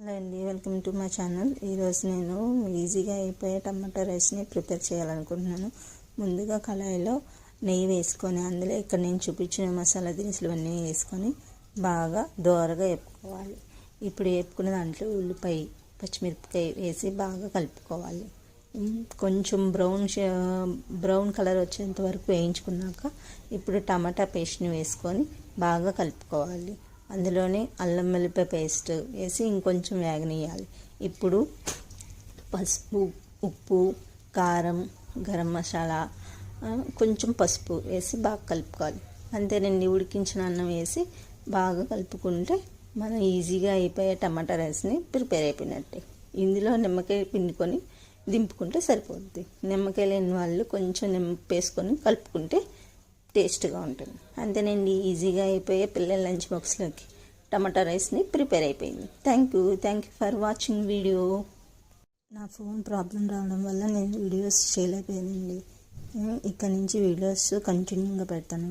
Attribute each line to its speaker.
Speaker 1: Hello అండి, welcome to my channel. ఈరోజు నేను ఈజీగా అయిపోయే టమాటా రైస్ని ప్రిపేర్ చేయాలనుకుంటున్నాను. ముందుగా కళాయిలో నెయ్యి వేసుకొని అందులో ఇక్కడ నేను చూపించిన మసాలా దినుసులు అన్నీ వేసుకొని బాగా దోరగా వేపుకోవాలి. ఇప్పుడు వేపుకున్న దాంట్లో ఉల్లిపాయ, పచ్చిమిరపకాయ వేసి బాగా కలుపుకోవాలి. కొంచెం బ్రౌన్ కలర్ వచ్చేంత వరకు వేయించుకున్నాక ఇప్పుడు టమాటా పేస్ట్ని వేసుకొని బాగా కలుపుకోవాలి. అందులోనే అల్లం వెల్లిపాయ పేస్ట్ వేసి ఇంకొంచెం వేగనీయాలి. ఇప్పుడు పసుపు, ఉప్పు, కారం, గరం మసాలా, కొంచెం పసుపు వేసి బాగా కలుపుకోవాలి. అంతేనండి, ఉడికించిన అన్నం వేసి బాగా కలుపుకుంటే మనం ఈజీగా అయిపోయే టమాటా రైస్ని ప్రిపేర్ అయిపోయినట్టే. ఇందులో నిమ్మకాయ పిండుకొని దింపుకుంటే సరిపోద్ది. నిమ్మకాయ లేని వాళ్ళు కొంచెం నిమ్మకాయ వేసుకొని కలుపుకుంటే టేస్ట్గా ఉంటుంది. అంతేనండి, ఈజీగా అయిపోయే పిల్లల లంచ్ బాక్స్లోకి టమాటా రైస్ని ప్రిపేర్ అయిపోయింది. Thank you for watching video. నా ఫోన్ ప్రాబ్లం రావడం వల్ల నేను వీడియోస్ చేయలేకపోయానండి. ఇక్కడ నుంచి వీడియోస్ కంటిన్యూగా పెడతాను.